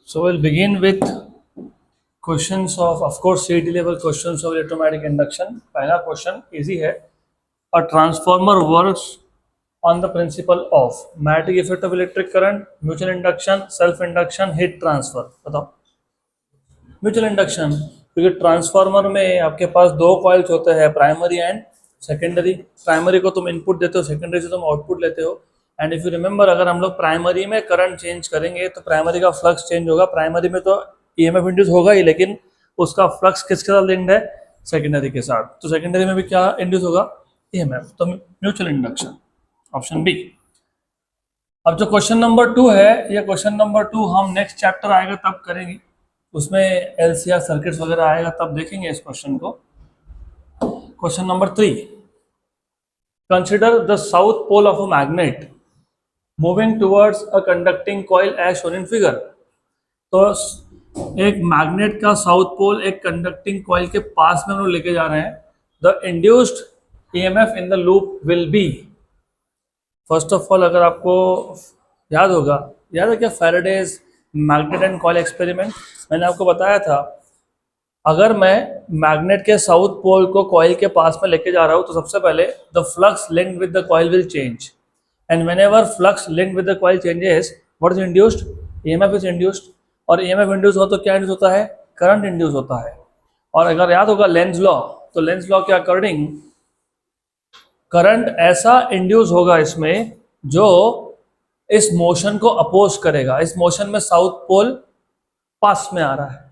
So we'll begin with questions of course, CET level questions of electromagnetic induction. पहला question easy है. A transformer works on the principle of magnetic effect of electric current, mutual induction, self induction, heat transfer. बताओ. Mutual induction, क्योंकि transformer में आपके पास दो coils होते हैं, primary and secondary. Primary को तुम इनपुट देते हो, सेकेंडरी से तुम आउटपुट लेते हो. एंड इफ यू रिमेंबर, अगर हम लोग प्राइमरी में करंट चेंज करेंगे तो प्राइमरी का फ्लक्स चेंज होगा. प्राइमरी में तो ईएमएफ इंड्यूस होगा ही, लेकिन उसका फ्लक्स किसके साथ लिंक्ड है? सेकेंडरी के साथ. तो सेकेंडरी में भी क्या इंड्यूस होगा? ईएमएफ. तो म्यूचुअल इंडक्शन, ऑप्शन बी. अब जो क्वेश्चन नंबर 2 है, ये क्वेश्चन नंबर 2 हम नेक्स्ट चैप्टर आएगा तब करेंगे, उसमें एलसीआर सर्किट्स वगैरह आएगा तब देखेंगे इस क्वेश्चन को. Question number 3, consider the south pole of a magnet moving towards a conducting coil as shown in figure. तो एक मैग्नेट का साउथ पोल एक कंडक्टिंग कॉइल के पास में हम लोग लेके जा रहे हैं. The induced EMF in the loop will be, first of all अगर आपको याद होगा, याद है क्या Faraday's magnet and coil experiment? मैंने आपको बताया था, अगर मैं मैग्नेट के साउथ पोल को कॉइल के पास में लेके जा रहा हूँ तो सबसे पहले the flux linked with the coil will change, and whenever flux linked with the coil changes, what is induced? EMF is induced. और ईएमएफ इंड्यूस हो तो क्या इंड्यूस होता है? करंट इंड्यूस होता है. और अगर याद होगा लेंज लॉ, तो लेंज लॉ के अकॉर्डिंग करंट ऐसा इंड्यूस होगा इसमें जो इस मोशन को अपोज करेगा. इस मोशन में साउथ पोल पास में आ रहा है.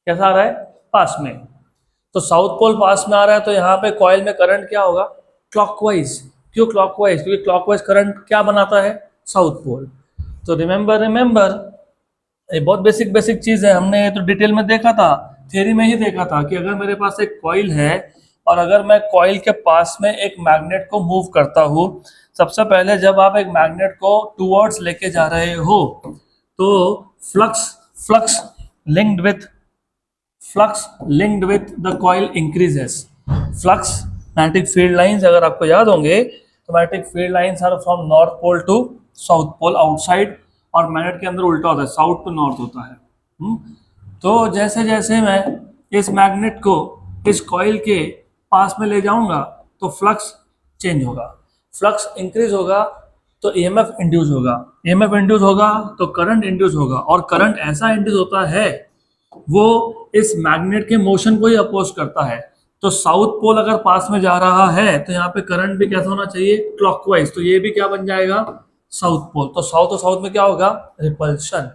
कैसा आ रहा है? पास में. तो साउथ पोल पास में आ रहा है, तो यहाँ पे कॉइल में करंट क्या होगा? क्लॉकवाइज. क्यों क्लॉकवाइज? क्योंकि क्लॉकवाइज करंट क्या बनाता है? South pole. तो रिमेंबर ये बहुत बेसिक चीज है, हमने तो डिटेल में देखा था, थियरी में ही देखा था कि अगर मेरे पास एक कॉइल है और अगर मैं कॉइल के पास में एक मैग्नेट को मूव करता हूँ, सबसे पहले जब आप एक मैग्नेट को टूवर्ड्स लेके जा रहे हो तो flux linked with the coil increases. Flux magnetic field lines, अगर आपको याद होंगे तो magnetic field lines are from north pole to south pole outside, और मैग्नेट के अंदर उल्टा होता है, साउथ टू नॉर्थ होता है. तो जैसे जैसे मैं इस मैग्नेट को इस कॉइल के पास में ले जाऊंगा तो फ्लक्स चेंज होगा. फ्लक्स इंक्रीज होगा तो ईएमएफ इंड्यूस होगा. ईएमएफ इंड्यूस होगा तो करंट इंड्यूस होगा. और करंट ऐसा इंड्यूस होता है, वो इस मैग्नेट के मोशन को ही अपोज करता है. तो साउथ पोल अगर पास में जा रहा है तो यहाँ पे करंट भी कैसा होना चाहिए? क्लॉकवाइज. तो ये भी क्या बन जाएगा? South pole. तो साउथ में क्या होगा? रिपल्शन.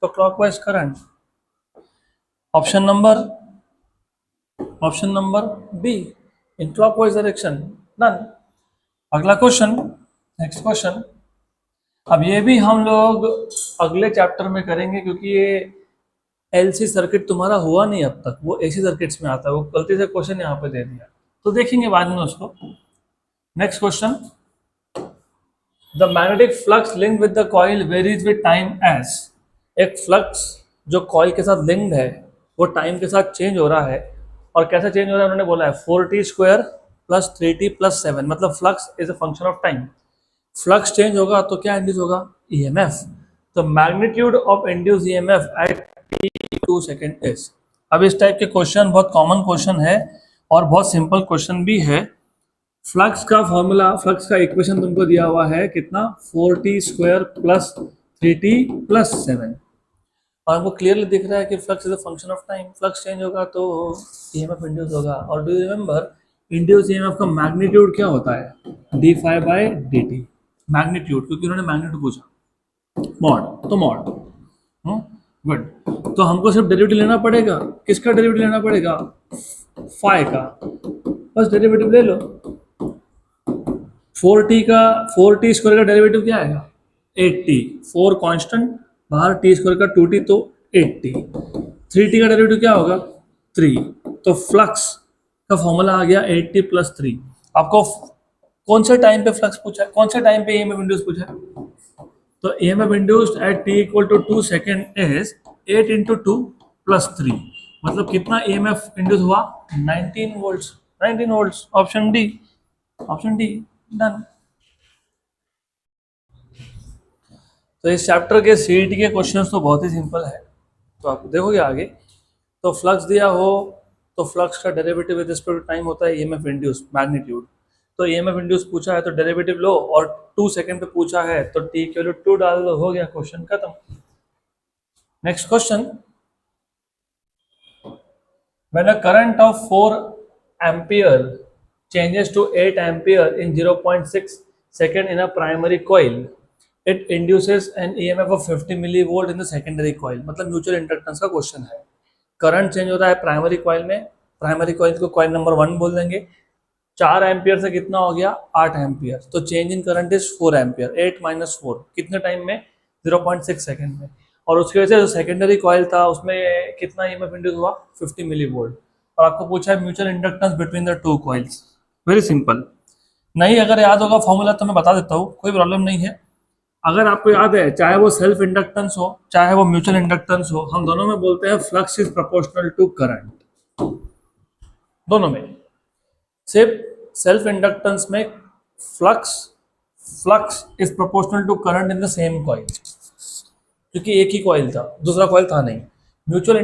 तो clockwise current. Option number B, in clockwise direction. Done. अगला क्वेश्चन, नेक्स्ट क्वेश्चन. अब ये भी हम लोग अगले चैप्टर में करेंगे, क्योंकि ये एलसी सर्किट तुम्हारा हुआ नहीं अब तक, वो एसी सर्किट्स में आता है. वो गलती से क्वेश्चन यहाँ पे दे दिया, तो देखेंगे बाद में उसको. Next question, the magnetic flux linked with the coil varies with time as. एक फ्लक्स जो कॉइल के साथ लिंक्ड है वो टाइम के साथ चेंज हो रहा है. और कैसे चेंज हो रहा है? उन्होंने बोला है 4t² + 3t + 7, मतलब flux is a function of time. Flux change होगा तो क्या इंड्यूस होगा? ईएमएफ. तो magnitude of induce EMF at t2 second is. अब इस टाइप के क्वेश्चन बहुत कॉमन क्वेश्चन है और बहुत सिंपल क्वेश्चन भी है. फ्लक्स का फॉर्मूला, फ्लक्स का इक्वेशन तुमको दिया हुआ है कितना? 4t² + 3t + 7. और हमको क्लियरली दिख रहा है कि flux is a function of time. Flux change होगा तो ईएमएफ इंड्यूस होगा. और do you remember induce EMF का मैग्नीट्यूड क्या होता है? d∅dt. मैग्नीट्यूड, क्योंकि उन्होंने मैग्नीट्यूड पूछा. मॉड, तो मॉड. गुड. तो हमको सिर्फ डेरिवेटिव लेना पड़ेगा. किसका डेरिवेटिव लेना पड़ेगा? फाई का. बस डेरिवेटिव ले लो. 4t का डेरिवेटिव क्या आएगा? 8t. 4 कांस्टेंट, बाहर t² का 2t, तो 8t. 3t का डेरिवेटिव क्या होगा? 3. तो फ्लक्स का फॉर्मूला आ गया 8t + 3. आपको कौन से टाइम पे फ्लक्स पूछा है? कौन से टाइम पे ईएमएफ इंड्यूस पूछा है? तो EMF induced at t = 2 second is 8 × 2 + 3. मतलब कितना ईएमएफ इंड्यूस हुआ? 19 volts. 19 volts. Option D. Done. तो इस चैप्टर के सीईटी के क्वेश्चंस तो बहुत ही सिंपल है. तो आप देखोगे आगे, तो फ्लक्स दिया हो तो फ्लक्स का derivative with respect to time होता है ईएमएफ इंड्यूस मैग्नीट्यूड। तो ईएमएफ इंड्यूस पूछा है तो डेरिवेटिव लो, और 2 सेकंड पे पूछा है तो टी के वैल्यू 2 डाल दो, हो गया क्वेश्चन खत्म। Next question, when a current of 4 ampere changes to 8 ampere in 0.6 second in a primary coil, it induces an EMF of 50 millivolt in the secondary coil। मतलब म्यूचुअल इंडक्टेंस का question है। Current change होता है primary coil में, primary coil को coil number 1 बोल देंगे। 4 ampere से कितना हो गया 8 एम्पियर, तो change in current is 4 ampere. 8 minus 4 कितने टाइम में 0.6 सेकंड में। और उसकी वजह से जो सेकेंडरी कॉइल था उसमें कितना ईएमएफ इंड्यूस हुआ 50 मिली वोल्ट। और आपको पूछा है mutual inductance between the two coils. Very simple. नहीं अगर याद होगा फॉर्मूला तो मैं बता देता हूँ, कोई प्रॉब्लम नहीं है। अगर आपको याद है, चाहे वो सेल्फ इंडक्टेंस हो चाहे वो म्यूचुअल इंडक्टेंस हो, हम दोनों में बोलते हैं flux is proportional to current. दोनों में सिर्फ सेल्फ इंडक्टेंस में flux flux is proportional to current in the same coil, क्योंकि एक ही कॉइल था, दूसरा कॉइल था नहीं। म्यूचुअल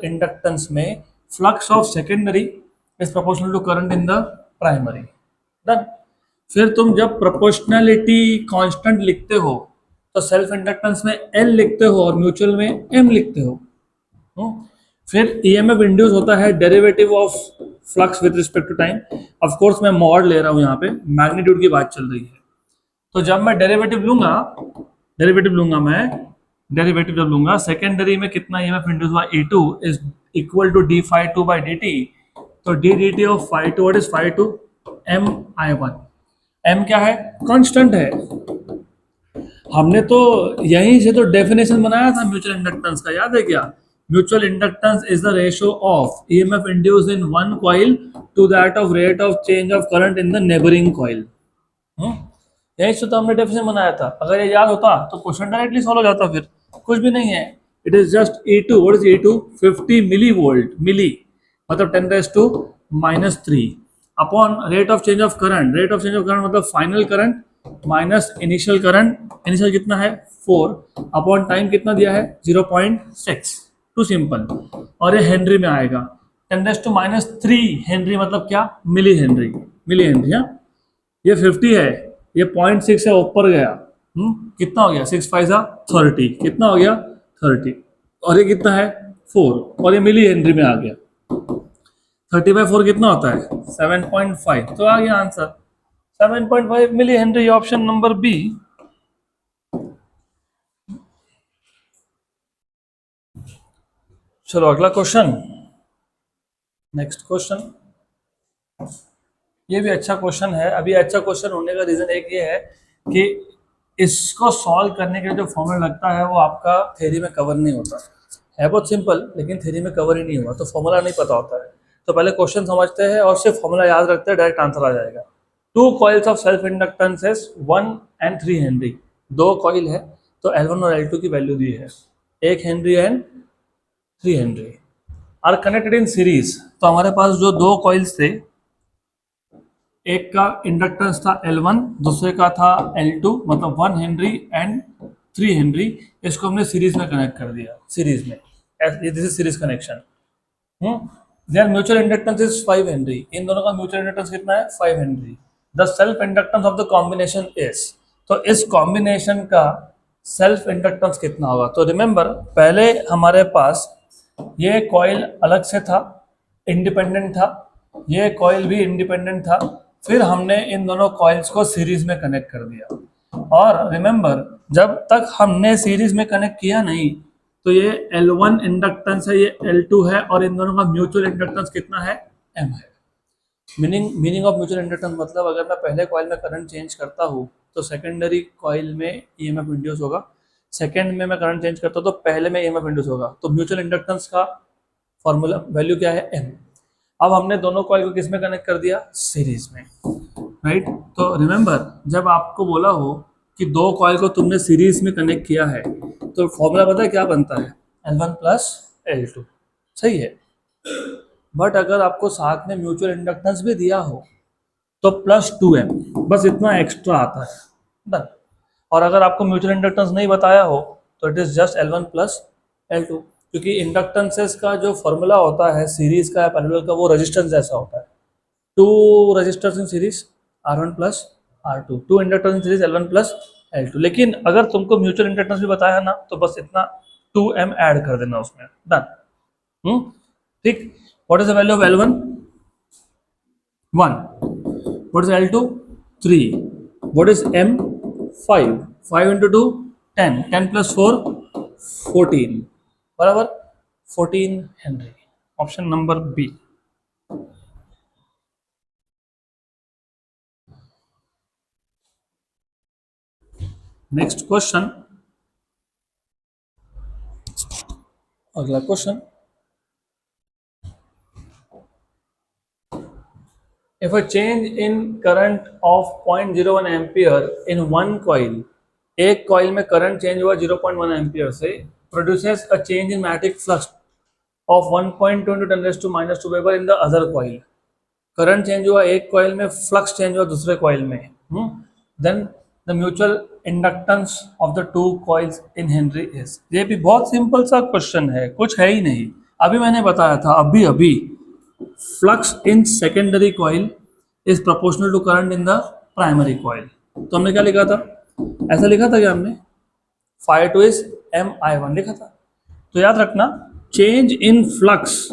इंडक्टेंस में flux of secondary is proportional to current in the primary. Done. फिर तुम जब प्रोपोर्शनलिटी कांस्टेंट लिखते हो तो सेल्फ इंडक्टेंस में L लिखते हो और म्यूचुअल में M लिखते हो। फिर ईएमएफ इंड्यूस होता है derivative of flux with respect to time. Of course मैं मॉड ले रहा हूं, यहाँ पे मैग्नीट्यूड की बात चल रही है। तो जब मैं डेरिवेटिव लूंगा सेकेंडरी में कितना ईएमएफ इंड्यूस हुआ E2 is equal to d phi 2 by dt। तो d dt of phi 2 what is phi 2 m I1। m क्या है कांस्टेंट है। हमने तो यहीं से तो डेफिनेशन बनाया था म्यूचुअल इंडक्टेंस का, याद है क्या? Mutual inductance is the ratio of EMF induced in one coil to that of rate of change of current in the neighbouring coil. यही से तो हमने डेफिनेशन बनाया था। अगर ये याद होता तो क्वेश्चन डायरेक्टली सॉल्व हो जाता। फिर कुछ भी नहीं है, it is just E2। What is E2 50 milli volt, milli मतलब 10⁻³ upon rate of change of current. Rate of change of current मतलब final current minus initial current. Initial कितना है 4 अपॉन टाइम कितना दिया है 0.6। Too simple. और ये Henry में आएगा। 10⁻³ हेनरी मतलब क्या मिली हेनरी। Milli henry. हाँ, ये 50 है, ये 0.6 से ऊपर गया। कितना हो गया 6 5 30। कितना हो गया 30। और ये कितना है 4 और ये मिली हेनरी में आ गया। 30/4 कितना होता है 7.5। तो आ गया answer 7.5 milli henry, option number B. चलो अगला क्वेश्चन। नेक्स्ट क्वेश्चन, ये भी अच्छा क्वेश्चन है। अभी अच्छा क्वेश्चन होने का रीजन एक ये है कि इसको सॉल्व करने के लिए जो फॉर्मूला लगता है वो आपका थ्योरी में कवर नहीं होता है। बहुत सिंपल, लेकिन थ्योरी में कवर ही नहीं हुआ तो फॉर्मूला नहीं पता होता है। तो पहले क्वेश्चन समझते हैं और सिर्फ फॉर्मूला याद रखते हैं, डायरेक्ट आंसर आ जाएगा। 2 coils of self inductances 1 and 3 henry. 2 coil है तो L1 और L2 की वैल्यू दी है 1 henry and 3 henry are connected in series. तो हमारे पास जो 2 कॉइल्स थे, एक का इंडक्टेंस था L1, दूसरे का था L2 मतलब 1 हेनरी एंड 3 हेनरी। इसको हमने सीरीज में कनेक्ट कर दिया, सीरीज में। This is series connection. There mutual inductance is 5 henry. इन दोनों का म्यूचुअल इंडक्टेंस कितना है 5 henry. The self inductance of the combination is. तो इस कॉम्बिनेशन का सेल्फ इंडक्टेंस कितना होगा? तो रिमेंबर पहले हमारे पास ये कॉइल अलग से था, इंडिपेंडेंट था, ये कॉइल भी इंडिपेंडेंट था। फिर हमने इन दोनों कॉइल्स को सीरीज में कनेक्ट कर दिया। और रिमेंबर जब तक हमने सीरीज में कनेक्ट किया नहीं तो ये L1 इंडक्टेंस है, ये L2 है, और इन दोनों का म्यूचुअल इंडक्टेंस कितना है M है। मीनिंग ऑफ म्यूचुअल इंडक्टेंस मतलब अगर मैं पहले कॉइल में करंट चेंज करता हूँ तो सेकेंडरी कॉइल में ईएमएफ इंड्यूस होगा। सेकेंड में मैं करंट चेंज करता हूँ तो पहले में ईएमएफ इंड्यूस होगा। तो म्यूचुअल इंडक्टेंस का फॉर्मूला वैल्यू क्या है M। अब हमने दोनों कॉइल को किस में कनेक्ट कर दिया सीरीज में, राइट। तो रिमेंबर जब आपको बोला हो कि 2 कॉइल को तुमने सीरीज में कनेक्ट किया है तो फॉर्मूला पता है क्या बनता है L1 प्लस L2। सही है। बट अगर आपको साथ में म्यूचुअल इंडक्टेंस भी दिया हो तो प्लस 2M, बस इतना एक्स्ट्रा आता है। डन। और अगर आपको म्यूचुअल इंडक्टेंस नहीं बताया हो तो it is just L1 plus L2, क्योंकि इंडक्टेंसेस का जो फॉर्मूला होता है सीरीज का या पैरेलल का, वो रेजिस्टेंस जैसा होता है। Two resistors in series R1 plus R2, two inductors in series L1 plus L2। लेकिन अगर तुमको म्यूचुअल इंडक्टेंस भी बताया ना तो बस इतना 2M ऐड कर देना उसमें, डन। ठीक। What is the value of L1? 1। What is L2? 3। What is M? 5। 5 into 2 10, 10 plus 4 14, बराबर 14 henry. Option number B. Next question, अगला question, if a change in current of 0.01 ampere in one coil, एक coil में current change हुआ 0.1 ampere से, produces a change in magnetic flux of 1.2 into 10 raised to minus 2 weber in the other coil। Current change हुआ एक coil में, flux change हुआ दूसरे coil में, then the mutual inductance of the two coils in henry is. ये भी बहुत simple सा क्वेश्चन है, कुछ है ही नहीं। अभी मैंने बताया था, अभी अभी, flux in secondary coil is proportional to current in the primary coil. तो हमने क्या लिखा था? ऐसा लिखा था क्या हमने? फाई टू इज MI1 लिखा था। तो याद रखना, change in flux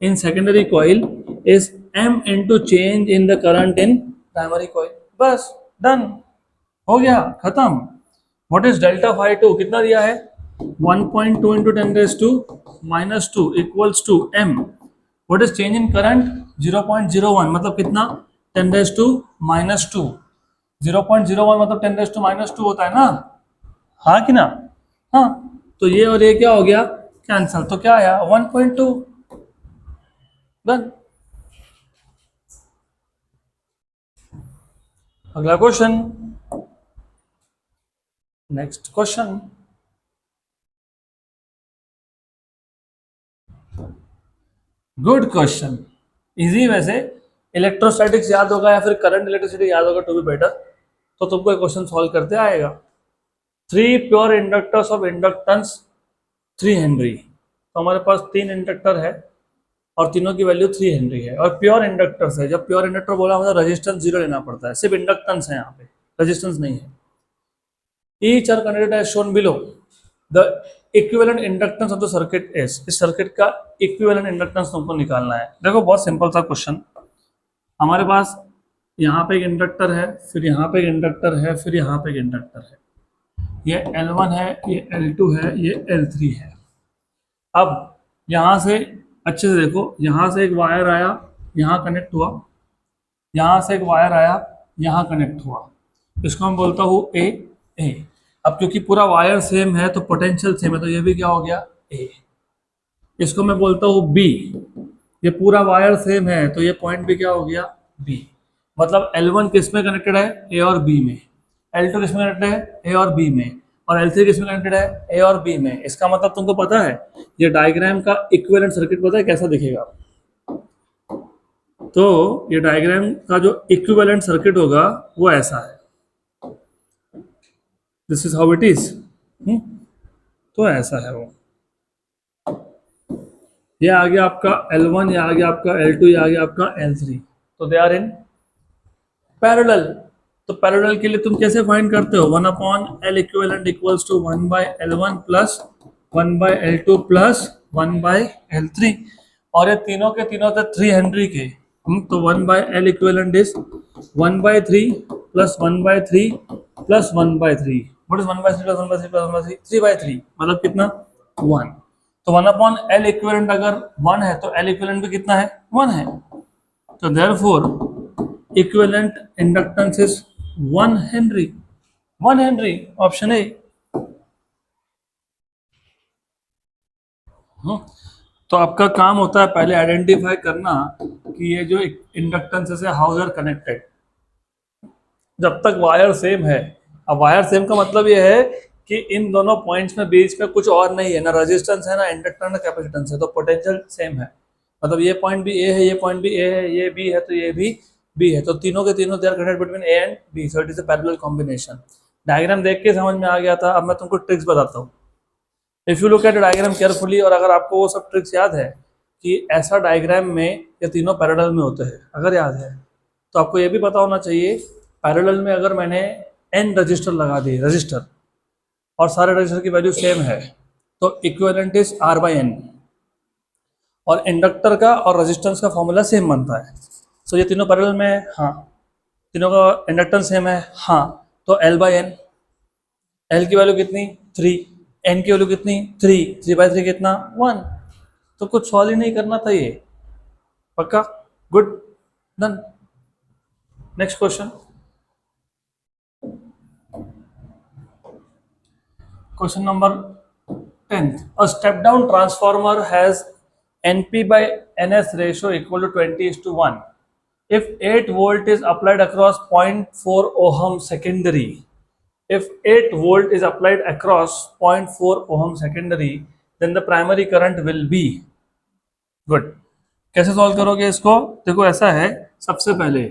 in secondary coil is M into change in the current in primary coil. बस डन, हो गया, खत्म। What is delta phi two? कितना दिया है? 1.2 into 10 raise to minus 2 equals to M। What is change in current? 0.01, मतलब कितना? 10 raise to minus 2। 0.01 मतलब 10 रेज टू माइनस 2 होता है ना, हाँ कि ना? हाँ। तो ये और ये क्या हो गया? कैंसल। तो क्या आया? 1.2। डन। अगला question, next question, good question, easy. वैसे इलेक्ट्रोस्टैटिक्स याद होगा या फिर करंट इलेक्ट्रिसिटी याद होगा, टू बी बेटर, तो तुमको ये क्वेश्चन सॉल्व करते आएगा। 3 pure inductors of inductance 3 Henry. तो हमारे पास 3 इंडक्टर है और तीनों की वैल्यू 3 हेनरी है, और प्योर इंडक्टर्स है। जब प्योर इंडक्टर बोला मतलब रेजिस्टेंस 0 लेना पड़ता है, सिर्फ इंडक्टेंस है, यहाँ पे रेजिस्टेंस नहीं है। Each are connected as shown below. The equivalent inductance of the circuit is. इस सर्किट का इक्विवेलेंट इंडक्टेंस तुमको निकालना है। देखो बहुत सिंपल सा क्वेश्चन, हमारे पास यहाँ पे एक इंडक्टर है, फिर यहाँ पे एक इंडक्टर है, फिर यहाँ पे एक इंडक्टर है। ये L1 है, ये L2 है, ये L3 है। अब यहाँ से अच्छे से देखो, यहाँ से एक वायर आया, यहाँ कनेक्ट हुआ, यहाँ से एक वायर आया, यहाँ कनेक्ट हुआ। इसको हम बोलता हूँ ए। अब क्योंकि पूरा वायर सेम है तो पोटेंशियल सेम है, तो ये भी क्या हो गया? ए। इसको मैं बोलता हूँ बी। ये पूरा वायर सेम है तो ये पॉइंट भी क्या हो गया? बी। मतलब L1 किस में कनेक्टेड है? ए और बी में। L2 किस में कनेक्टेड है? ए और बी में। और L3 किस में कनेक्टेड है? ए और बी में। इसका मतलब तुमको पता है ये डायग्राम का इक्विवेलेंट सर्किट पता है कैसा दिखेगा? तो ये डायग्राम का जो इक्विवेलेंट सर्किट होगा वो ऐसा है, this is how it is. तो ऐसा है वो, ये आ गया आपका L1, ये आ गया आपका L2, ये आ गया आपका L3। तो दे आर इन पैरेलल। तो पैरेलल के लिए तुम कैसे फाइंड करते हो? 1 upon L equivalent equals to 1 by L1 plus 1 by L2 plus 1 by L3। और ये तीनों के तीनों थे 3 हेनरी के। तो 1 by L equivalent is 1 by 3 plus 1 by 3 plus 1 by 3। What is 1 by 3 plus 1 by 3 plus 1 by 3? 3 by 3 मतलब कितना? 1। तो 1 अपॉन L इक्विवेलेंट अगर 1 है तो L इक्विवेलेंट भी कितना है? 1 है। तो therefore equivalent inductance is 1 Henry. 1 Henry, option A. तो आपका काम होता है पहले आइडेंटिफाई करना कि ये जो इंडक्टेंस है हाउ दे आर कनेक्टेड। जब तक वायर सेम है, अब वायर सेम का मतलब ये है कि इन दोनों पॉइंट्स में बीच में कुछ और नहीं है, ना रेजिस्टेंस है, ना इंडक्टर, ना कैपेसिटेंस है, तो पोटेंशियल सेम है। मतलब ये पॉइंट भी ए है, ये पॉइंट भी ए है, ये बी है तो ये भी बी है। तो तीनों के तीनों they are connected between A and B, so it is a parallel combination. Diagram देख के समझ में आ गया था। अब मैं तुमको ट्रिक्स बताता हूँ। If you look at diagram carefully, और अगर आपको वो सब ट्रिक्स याद है कि ऐसा डायग्राम में ये तीनों पैरेलल में होते हैं, अगर याद है तो आपको ये भी पता होना चाहिए पैरेलल में अगर मैंने n रजिस्टर लगा दिए, रजिस्टर, और सारे रजिस्टर की वैल्यू सेम है तो equivalent is R by N, और इंडक्टर का और रेजिस्टेंस का फॉर्मूला सेम बनता है। तो ये तीनों पैरेलल में है, हाँ, तीनों का इंडक्टेंस सेम है, हाँ, तो L बाई N, L की वैल्यू कितनी 3, N की वैल्यू कितनी 3, 3/3 कितना 1, तो कुछ सॉल्व ही नहीं करना था ये, पक्का, good, done. Next question, question number 10th, a step down transformer has NP by NS ratio equal to 20:1. If 8 volt is applied across 0.4 ohm secondary, if 8 volt is applied across 0.4 ohm secondary, then the primary current will be, good, कैसे solve करोगे इसको? देखो ऐसा है, सबसे पहले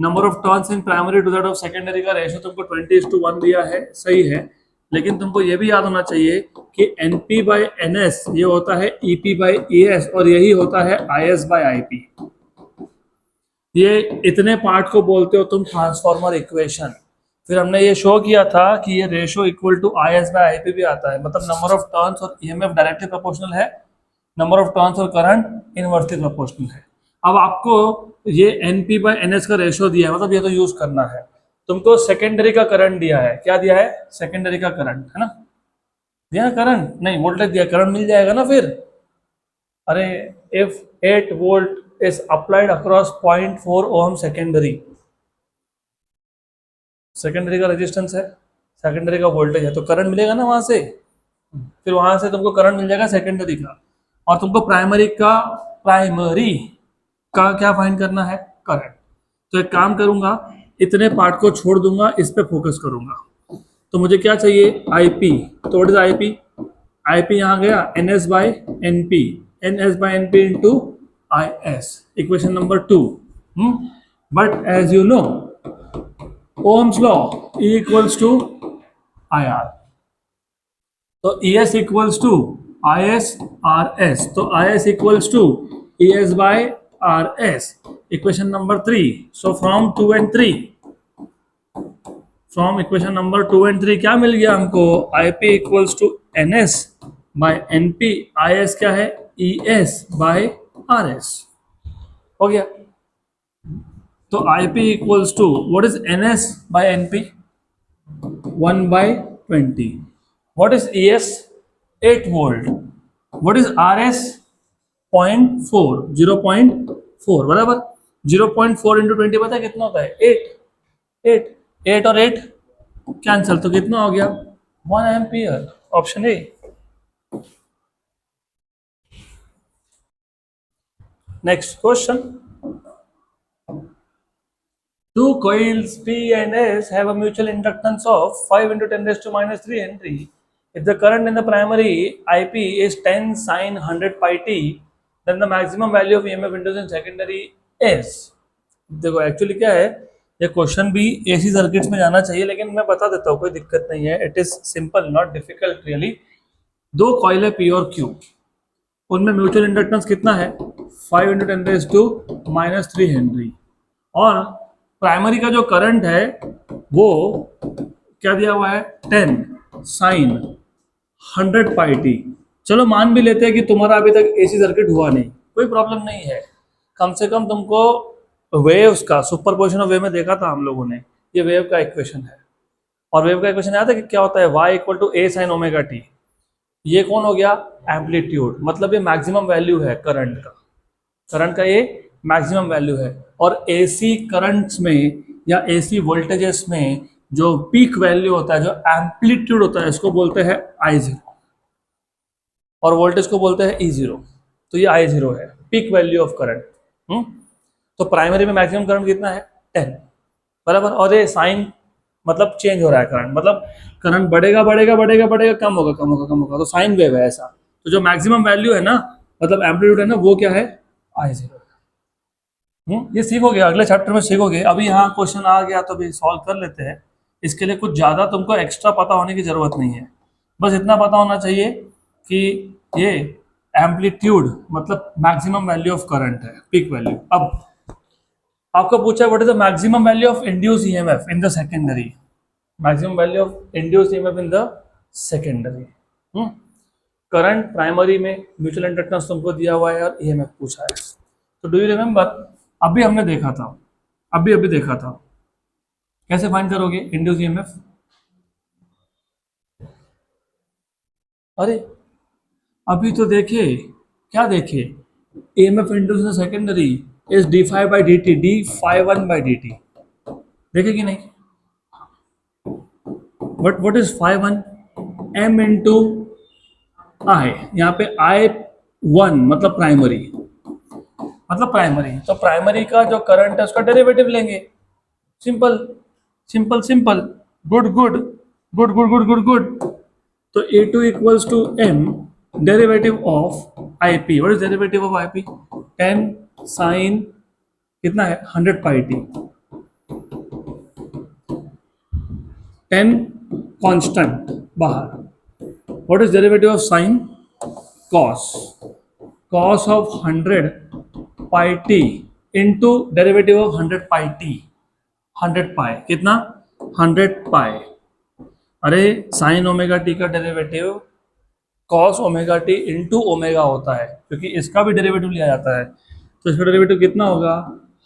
number of turns in primary to that of secondary का ratio तुमको 20:1 दिया है, सही है, लेकिन तुमको ये भी याद होना चाहिए कि NP बाई NS ये होता है EP बाई ES, और यही होता है IS बाई IP। ये इतने पार्ट को बोलते हो तुम ट्रांसफॉर्मर इक्वेशन। फिर हमने ये शो किया था कि ये ratio equal to IS by IP भी आता है, मतलब नंबर ऑफ टर्न्स और EMF डायरेक्टली प्रोपोर्शनल है, नंबर ऑफ टर्न्स और करंट इनवर्सली प्रोपोर्शनल है। अब आपको ये NP बाई NS का रेशियो दिया है, मतलब ये तो यूज करना है। तुमको सेकेंडरी का करंट दिया है, क्या दिया है? सेकेंडरी का करंट, है ना, दिया करंट नहीं, वोल्टेज दिया, करंट मिल जाएगा ना फिर। अरे if 8 volt is applied across 0.4 ohm secondary, secondary का रेजिस्टेंस है, सेकेंडरी का वोल्टेज है, तो करंट मिलेगा ना वहां से, फिर वहां से तुमको करंट मिल जाएगा सेकेंडरी का, और तुमको प्राइमरी का क्या फाइंड करना है? करंट। तो एक काम करूंगा, इतने पार्ट को छोड़ दूंगा, इस पे फोकस करूंगा। तो मुझे क्या चाहिए? IP। तो व्हाट इज IP? IP यहाँ गया NS by NP, NS by NP into IS, equation number 2। But as you know Ohm's law, E equals to IR, तो ES equals to IS RS, तो IS equals to ES by RS, equation number 3। So from 2 and 3, from equation number 2 and 3 क्या मिल गया हमको? IP equals to NS by NP, IS क्या है? ES by RS, हो गया। तो IP equals to what is NS by NP? 1/20। What is ES? 8 volt. What is RS? 0.4, 0.4 बराबर 0.4 इंटू 20 पता है कितना होता है? 8 और 8 कैंसल, तो कितना हो गया? 1 ampere, option A. Next question, two coils P and S have a mutual inductance of 5 into 10 raised to minus 3 Henry. If the current in the primary IP is 10 sin 100 pi t, then the maximum value of EMF induced in secondary is, देखो actually क्या है, ये question भी AC circuits में जाना चाहिए, लेकिन मैं बता देता हूँ, कोई दिक्कत नहीं है, it is simple, not difficult really. दो कॉइल है P और Q, उनमें म्यूचुअल इंडक्टेंस कितना है? 5 into 10 raised to minus 3 Henry, और प्राइमरी का जो करंट है वो क्या दिया हुआ है? 10 साइन 100 पाई टी। चलो मान भी लेते हैं कि तुम्हारा अभी तक एसी सर्किट हुआ नहीं, कोई प्रॉब्लम नहीं है, कम से कम तुमको वेव्स का सुपरपोजिशन ऑफ वेव में देखा था हम लोगों ने, ये वेव का इक्वेशन है, और वेव का इक्वेशन याद है कि क्या होता है? y equal to a sine omega t. ये कौन हो गया? एम्पलीट्यूड, मतलब ये मैक्सिमम वैल्यू है करंट का, करंट का ये मैक्सिमम वैल्यू है। और एसी करंट्स में या एसी वोल्टेजेस में जो पीक वैल्यू होता है, जो एम्पलीट्यूड होता है, इसको बोलते हैं I0, और वोल्टेज को बोलते हैं E0। तो ये I0 है, पीक वैल्यू ऑफ करंट। तो प्राइमरी में मैक्सिमम करंट कितना है? 10 बराबर, और ये साइन मतलब चेंज हो रहा है करंट, मतलब करंट बढ़ेगा बढ़ेगा बढ़ेगा बढ़ेगा, कम होगा कम होगा कम होगा, तो साइन वेव है ऐसा। तो जो मैक्सिमम वैल्यू है ना, मतलब एम्पलीट्यूड है ना, वो क्या है? I0। ये सीखोगे, अगले चैप्टर में सीखोगे, अभी यहाँ क्वेश्चन आ गया तो अभी सॉल्व कर लेते हैं। इसके लिए कुछ ज़्यादा तुमको एक्स्ट्रा पता होने की ज़रूरत नहीं है, बस इतना पता होना चाहिए कि ये एम्पलीट्यूड मतलब मैक्सिमम वैल्यू ऑफ करंट है, पीक वैल्यू। अब आपको पूछा what is the maximum value of induce EMF in the secondary, maximum value of induce EMF in the secondary. Current primary में म्यूचुअल इंडक्टेंस तुमको दिया हुआ है और ईएमएफ पूछा है। तो डू यू रिमेम्बर, अभी हमने देखा था, अभी देखा था, कैसे फाइंड करोगे इंड्यूस ईएमएफ? अरे अभी तो देखे, क्या देखे, EMF induce in secondary is d phi by d t, d phi one by d t, देखे कि नहीं? But what is phi one? M into I, यहाँ पे आई वन मतलब प्राइमरी, तो प्राइमरी का जो करंट है उसका डेरिवेटिव लेंगे। Simple simple simple, good good good good good good good. तो e two equals to M derivative of I P. What is derivative of I P? 10 sign कितना है 100 पाई टी, 10 कांस्टेंट बाहर। What is derivative of sine? Cos, cos of 100 pi T into derivative of 100 pi T, 100 पाई कितना 100 पाई। अरे sign omega T का derivative cos omega T into omega होता है, क्योंकि इसका भी डेरिवेटिव लिया जाता है। तो इसका डेरिवेटिव कितना होगा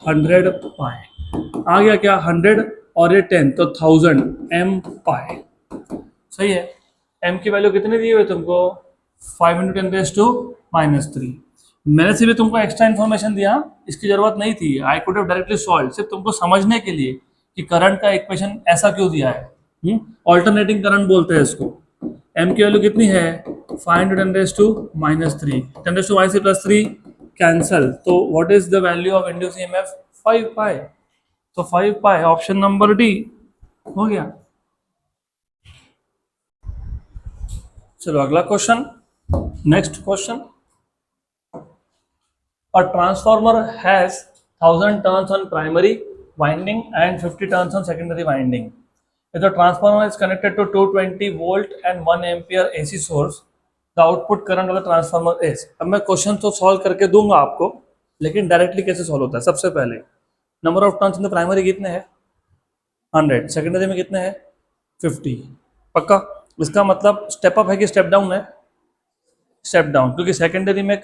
100 पाई। आ गया क्या 100 और ये 10 तो 1000 एम पाई। सही है। एम की वैल्यू कितनी दी हुई है तुमको? 5 इंटू 10 रेज़ टू -3। मैंने सिर्फ तुमको एक्स्ट्रा इन्फॉर्मेशन दिया, इसकी जरूरत नहीं थी। I could have directly solve, सिर्फ तुमको समझने के लिए कि करंट का इक्वेशन ऐसा क्यों दिया है। ऑल्टरनेटिंग करंट बोलते हैं इसको। एम की वैल्यू कितनी है 5 into 10 raise to -3, 10 raise to y से +3 कैंसल। तो what is the value of induce EMF? 5 pi. तो 5 पाई ऑप्शन नंबर डी हो गया। चलो अगला question, next question. A transformer has 1000 turns on primary winding and 50 turns on secondary winding. If the transformer is connected to 220 volt and 1 ampere AC source, the output current of the transformer is। अब मैं question तो solve करके दूंगा आपको, लेकिन directly कैसे solve होता है? सबसे पहले number of turns in the primary कितने हैं 100, सेकेंडरी में कितने हैं 50। पक्का? इसका मतलब स्टेप अप है कि स्टेप डाउन है? स्टेप डाउन, क्योंकि सेकेंडरी में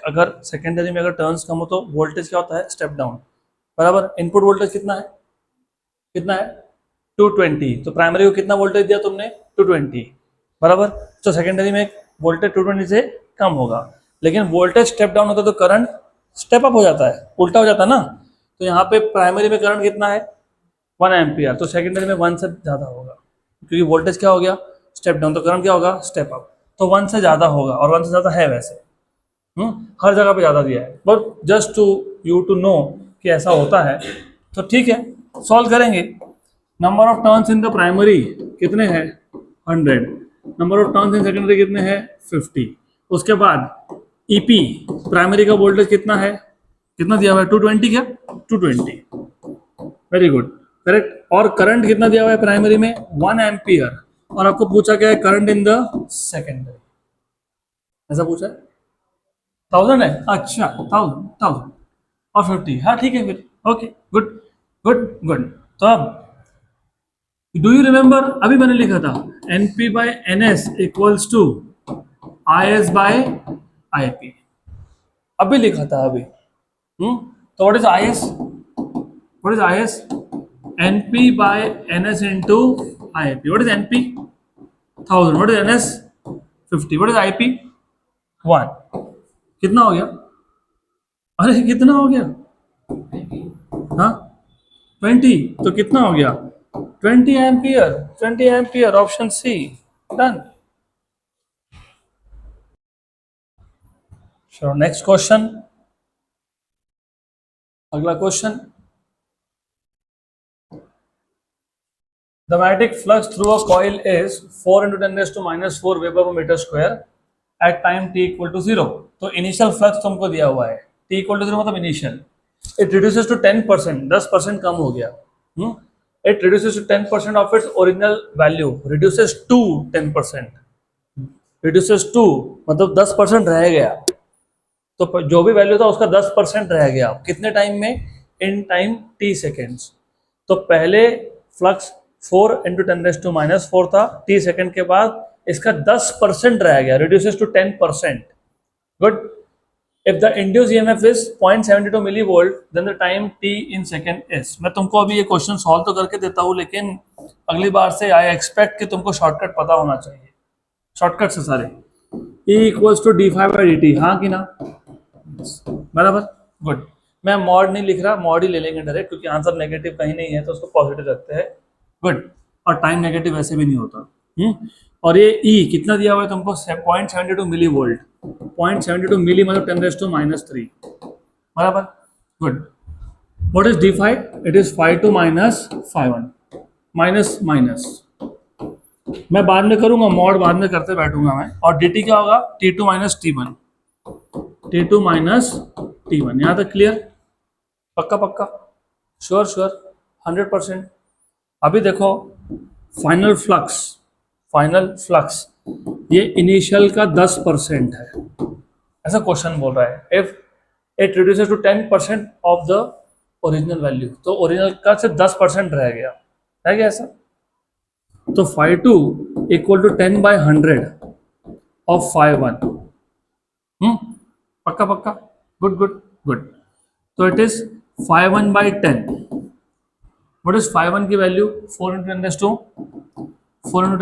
अगर टर्न्स कम हो तो वोल्टेज क्या होता है स्टेप डाउन। बराबर। इनपुट वोल्टेज कितना है 220, तो प्राइमरी को कितना वोल्टेज दिया तुमने 220 बराबर। तो सेकेंडरी में वोल्टेज 220 से कम होगा, लेकिन वोल्टेज स्टेप डाउन होता है तो करंट स्टेप अप हो जाता है, उल्टा हो जाता है ना। तो यहाँ पे प्राइमरी में करंट कितना है 1 एम्पियर, तो सेकेंडरी में 1 से ज़्यादा होगा, क्योंकि वोल्टेज क्या हो गया स्टेप डाउन, तो करंट क्या होगा स्टेप अप। तो 1 से ज़्यादा होगा, और 1 से ज़्यादा है वैसे हर जगह पे ज़्यादा दिया है, but just to you to know कि ऐसा होता है। तो ठीक है, सॉल्व करेंगे। Number of turns in the primary कितने हैं 100, number of turns in secondary कितने हैं 50। उसके बाद ईपी प्राइमरी का वोल्टेज कितना है, कितना दिया हुआ है 220, क्या 220, वेरी गुड करेक्ट। और करंट कितना दिया हुआ है प्राइमरी में 1 एम्पियर, और आपको पूछा क्या है करंट इन द सेकेंडरी, ऐसा पूछा है 1000 है, अच्छा 1000 और 50, हाँ ठीक है फिर, ओके गुड गुड गुड। तो अब डू यू रिमेंबर, अभी मैंने लिखा था NP by NS equals to IS by IP, अभी लिखा था अभी। तो what is IS? What is IS? NP by NS into IP। What is NP 1000, what is NS 50, what is IP 1। कितना हो गया? अरे कितना हो गया? हाँ 20, तो कितना हो गया 20 ampere, 20 ampere, option C done. चलो नेक्स्ट क्वेश्चन, अगला question. The magnetic flux through a coil is 4 into 10 raised to -4 Weber per meter square at time t equal to 0। तो इनिशियल फ्लक्स तुमको दिया हुआ है t equal to 0 मतलब initial. It reduces to 10%, 10% कम हो गया। It reduces to 10% of its original value, reduces to 10%, reduces to मतलब 10% रह गया, तो जो भी वैल्यू था उसका 10% रह गया कितने टाइम में, इन टाइम t सेकेंड्स। तो पहले फ्लक्स 4 इंटू 10⁻⁻⁴ था, t सेकेंड के बाद इसका 10% रह गया, reduces to 10%। Good. If the induce EMF is 0.72 millivolt then the time t in second is. मैं तुमको अभी ये क्वेश्चन सॉल्व तो करके देता हूँ, लेकिन अगली बार से आई एक्सपेक्ट कि तुमको शॉर्टकट पता होना चाहिए, शॉर्टकट से सारे। E इक्वल्स टू d∅/dt, हाँ कि ना, बराबर। गुड। मैं मॉड नहीं लिख रहा, मॉड ही ले लेंगे डायरेक्ट, क्योंकि आंसर नेगेटिव कहीं नहीं है तो उसको पॉजिटिव रखते हैं। गुड। और टाइम नेगेटिव वैसे भी नहीं होता। और ये E कितना दिया हुआ है तुमको, 0.72 मिली वोल्ट। 0.72 मिली मतलब 10⁻³ बराबर। Good. What is d∅? It is φ2 minus φ1, minus minus मैं बाद में करूंगा, मॉड बाद में करते बैठूंगा मैं। और dt क्या होगा, t2 minus t1, t2 minus t1। यहाँ तक क्लियर, पक्का पक्का, श्योर श्योर, 100%। अभी देखो फाइनल फ्लक्स, फाइनल फ्लक्स ये इनिशियल का 10% है, ऐसा क्वेश्चन बोल रहा है। If it reduces to 10% of the original value, तो ओरिजिनल का सिर्फ 10% रह गया ऐसा। तो φ2 इक्वल टू 10/100 ऑफ φ1। पक्का पक्का, गुड गुड गुड। तो इट इज φ1/10। व्हाट इज φ1 की वैल्यू, 4 इंटू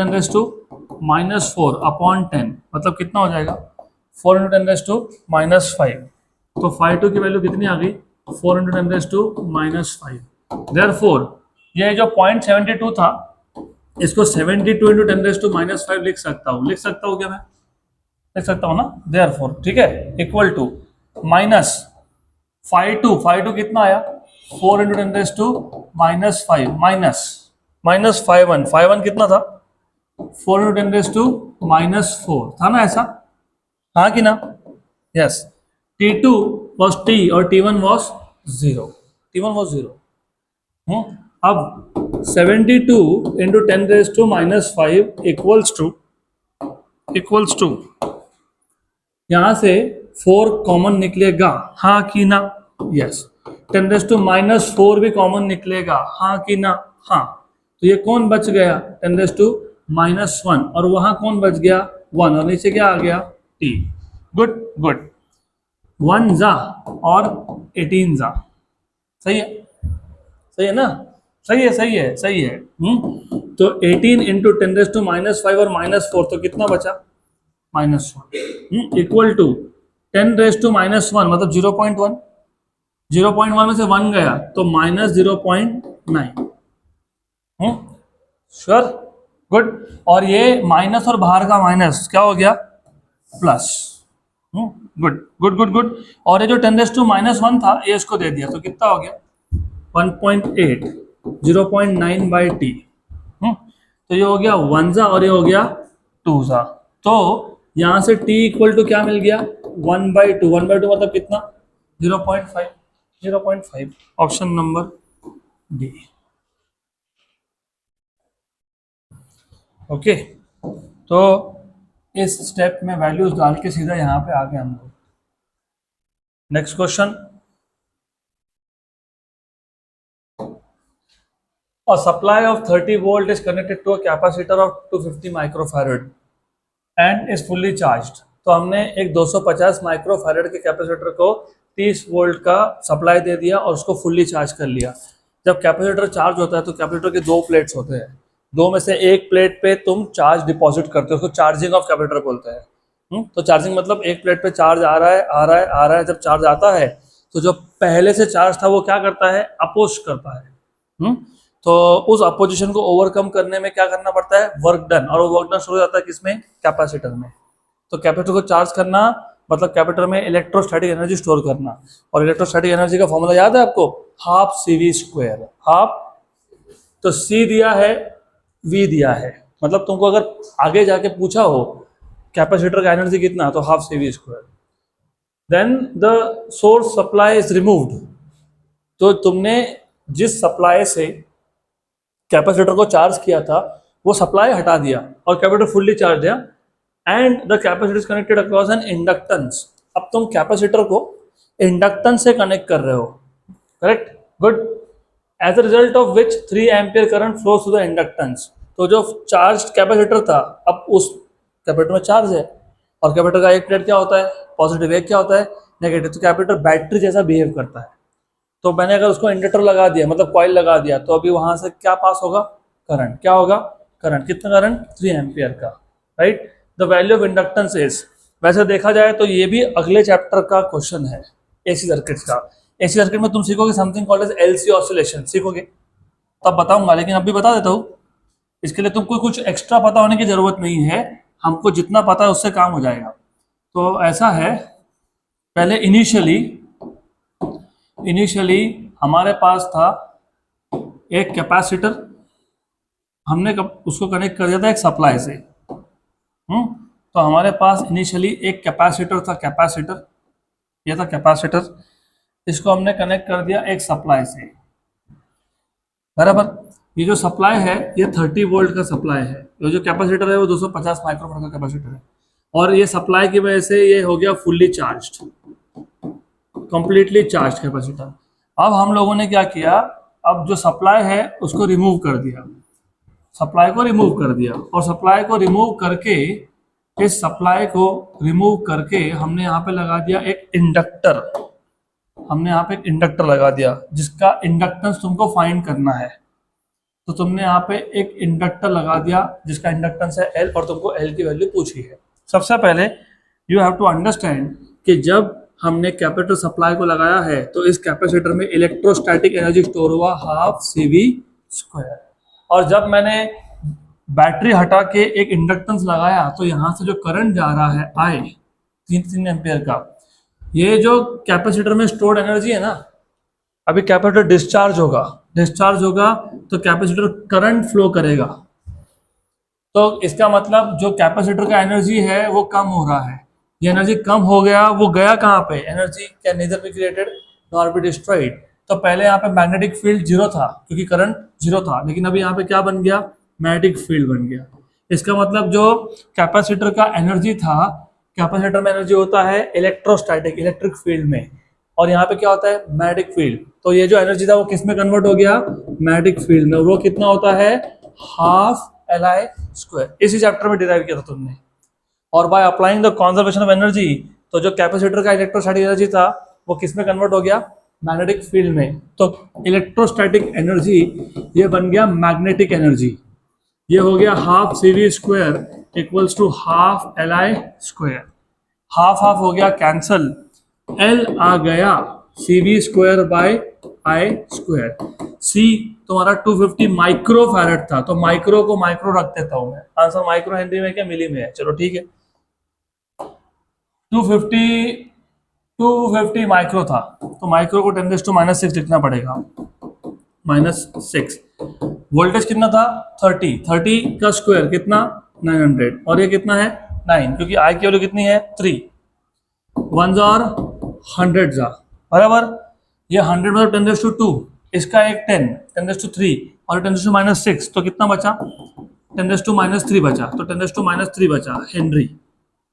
10⁻⁻⁻4 अपॉन 10, मतलब कितना हो जाएगा, 4 इंटू 10⁻⁻5। तो φ2 की वैल्यू कितनी आ गई, 4 इंटू 10⁻⁵। देयरफॉर ये जो 0.72 था इसको 72 इंटू 10⁻⁵ लिख सकता हूँ क्या मैं, लिख सकता हूँ ना। देयरफॉर ठीक है, इक्वल टू माइनस φ2 कितना आया, 4 इंटू 10⁻⁵ माइनस φ1 कितना था, 4 इंटू 10⁻⁴ था ना ऐसा, हाँ कि ना, यस। t2 was t और t1 was 0, अब 72 इंटू 10⁻⁵ इक्वल्स टू यहां से 4 कॉमन निकलेगा, हाँ कि ना, यस। 10⁻⁴ भी कॉमन निकलेगा, हाँ कि ना, हाँ। तो ये कौन बच गया, 10⁻⁻1, और वहां कौन बच गया, 1, और नीचे क्या आ गया, t। गुड गुड, 1 जा और 18 जा, सही है ना, सही है। तो 18 इंटू 10⁻⁵ और -4, तो कितना बचा, -1 इक्वल टू 10⁻⁻1 मतलब 0.1, 0.1 में से 1 गया तो -0.9। Sure, good. और ये माइनस और बाहर का माइनस क्या हो गया, plus. Good good good good. और ये जो 10⁻⁻1 था ये इसको दे दिया, तो कितना हो गया, 1.8, 0.9/t। तो ये हो गया 1 जा और ये हो गया 2 जा। तो यहां से t इक्वल टू क्या मिल गया, 1/2, 1/2 मतलब कितना, 0.5, ऑप्शन नंबर डी। ओके, तो इस स्टेप में वैल्यूज डाल के सीधा यहाँ पे आ गए हम लोग। Next question, a supply of 30 volt is connected to a capacitor of 250 microfarad and is fully charged। तो हमने एक 250 माइक्रोफैरड के कैपेसिटर को 30 वोल्ट का सप्लाई दे दिया और उसको फुल्ली चार्ज कर लिया। जब कैपेसिटर चार्ज होता है तो कैपेसिटर के 2 प्लेट्स होते हैं, 2 में से एक प्लेट पे तुम चार्ज डिपॉजिट करते हो, उसको चार्जिंग ऑफ कैपेसिटर बोलते हैं। तो चार्जिंग मतलब एक प्लेट पे चार्ज आ रहा है, जब चार्ज आता है तो जो पहले से चार्ज था वो क्या करता है, अपोज करता है। तो उस अपोजिशन को ओवरकम करने में क्या करना पड़ता है, वर्क डन, और वो वर्क डन शुरू हो जाता है किसमें, कैपेसिटर में। तो कैपेसिटर को चार्ज करना मतलब कैपेसिटर में इलेक्ट्रोस्टैटिक एनर्जी स्टोर करना, और इलेक्ट्रोस्टैटिक एनर्जी का फॉर्मूला याद है आपको, हाफ CV², हाफ। तो C दिया है, V दिया है, मतलब तुमको अगर आगे जाके पूछा हो कैपेसिटर का एनर्जी कितना, तो half CV²। Then the source supply is removed, तो तुमने जिस सप्लाई से कैपेसिटर को चार्ज किया था वो सप्लाई हटा दिया और कैपेसिटर फुल्ली चार्ज है। And the capacitor is connected across N inductance. अब तुम कैपेसिटर को इंडक्टेंस से कनेक्ट कर रहे हो, correct, good. As a result of which 3 ampere current flow through the inductance. तो जो चार्ज कैपेसिटर था, अब उस कैपेसिटर में चार्ज है, और कैपेसिटर का एक प्लेट क्या होता है, पॉजिटिव, एक क्या होता है, नेगेटिव। तो कैपेसिटर बैटरी जैसा बिहेव करता है। तो मैंने अगर उसको इंडक्टर लगा दिया, मतलब कॉइल लगा दिया, तो अभी वहां से क्या पास होगा, करंट। क्या होगा, करंट। कितना करंट, 3 एम्पियर का, right. The value of inductance is, वैसे देखा जाए तो ये भी अगले चैप्टर का क्वेश्चन है, एसी सर्किट का। एसी सर्किट में तुम सीखोगे something called as LC oscillation, सीखोगे, तब बताऊंगा, लेकिन अभी बता देता हूँ। इसके लिए तुमको कुछ एक्स्ट्रा पता होने की जरूरत नहीं है, हमको जितना पता है उससे काम हो जाएगा। तो ऐसा है, पहले इनिशियली हमारे पास था एक कैपेसिटर, हमने उसको कनेक्ट कर दिया था एक सप्लाई से। तो हमारे पास इनिशियली एक कैपेसिटर था, कैपेसिटर, ये था कैपेसिटर, इसको हमने कनेक्ट कर दिया एक सप्लाई से, बराबर। ये जो सप्लाई है ये 30 वोल्ट का सप्लाई है, ये जो कैपेसिटर है वो 250 माइक्रोफैराड का कैपेसिटर है, और ये सप्लाई की वजह से ये हो गया fully charged, completely charge capacitor. अब हम लोगों ने क्या किया, अब जो सप्लाई है उसको रिमूव कर दिया, सप्लाई को रिमूव कर दिया, और सप्लाई को रिमूव करके, इस सप्लाई को रिमूव करके हमने यहाँ पे लगा दिया एक इंडक्टर, हमने यहाँ पे एक इंडक्टर लगा दिया जिसका इंडक्टेंस तुमको फाइंड करना है। तो तुमने यहाँ पे एक इंडक्टर लगा दिया जिसका इंडक्टेंस है एल, और तुमको एल की वैल्यू पूछी है। सबसे पहले यू हैव टू अंडरस्टैंड कि जब हमने कैपेसिटर सप्लाई को लगाया है तो इस कैपेसिटर में इलेक्ट्रोस्टैटिक एनर्जी स्टोर हुआ हाफ CV², और जब मैंने बैटरी हटा के एक इंडक्टेंस लगाया तो यहाँ से जो करंट जा रहा है आई 3 एम्पियर का, ये जो कैपेसिटर में स्टोर्ड एनर्जी है ना, अभी कैपेसिटर डिस्चार्ज होगा तो कैपेसिटर करंट फ्लो करेगा। तो इसका मतलब जो कैपेसिटर का एनर्जी है वो कम हो रहा है, ये एनर्जी कम हो गया, वो गया कहाँ पे, energy can neither be created nor be destroyed. तो पहले यहाँ पे मैग्नेटिक फील्ड जीरो था क्योंकि करंट जीरो था, लेकिन अभी यहाँ पे क्या बन गया, मैग्नेटिक फील्ड बन गया। इसका मतलब जो कैपेसिटर का एनर्जी था, कैपेसिटर में एनर्जी होता है इलेक्ट्रोस्टैटिक, इलेक्ट्रिक फील्ड में, और यहाँ पे क्या होता है, मैग्नेटिक फील्ड। तो ये जो एनर्जी था वो किस में कन्वर्ट हो गया, मैग्नेटिक फील्ड में। वो कितना होता है, हाफ Li²। इसी चैप्टर में डिराइव किया था तुमने। और by applying the conservation of energy, तो जो कैपेसिटर का इलेक्ट्रोस्टैटिक एनर्जी था वो किस में कन्वर्ट हो गया, मैग्नेटिक फील्ड में। तो इलेक्ट्रोस्टैटिक एनर्जी ये बन गया मैग्नेटिक एनर्जी, ये हो गया half CV² equals to half Li²। Half half हो गया कैंसल, L आ गया CV² बाय I²। C तुम्हारा 250 माइक्रो फैरेड था, तो माइक्रो को माइक्रो रख देता हूं मैं, आंसर माइक्रो हेनरी में क्या, मिली में है, चलो ठीक है। 250 माइक्रो था, तो माइक्रो को 10⁻⁶ लिखना पड़ेगा, -6। वोल्टेज कितना था, 30 का स्क्वायर कितना, 900, और ये कितना है 9, क्योंकि आई की वैल्यू कितनी है 3, 1 और 100 बराबर। ये 100 मतलब 10⁻², इसका एक 10⁻3 और 10⁻⁶, तो कितना बचा, 10⁻³ बचा, तो 10⁻³ बचा हेनरी।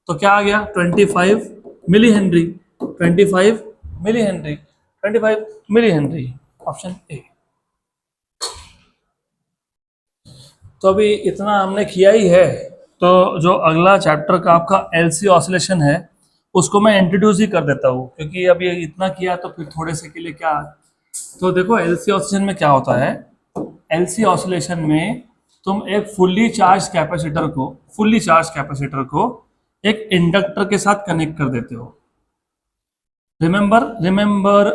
तो क्या आ गया, 25 milli henry, 25 milli henry, 25 milli henry, option A. तो अभी इतना हमने किया ही है, तो जो अगला चैप्टर का आपका एलसी ऑसिलेशन है उसको मैं इंट्रोड्यूस ही कर देता हूँ, क्योंकि अब ये इतना किया तो फिर थोड़े से के लिए क्या। तो देखो एलसी ऑसिलेशन में क्या होता है, एलसी ऑसिलेशन में तुम एक फुल्ली चार्ज कैपेसिटर को एक इंडक्टर के साथ कनेक्ट कर देते हो। Remember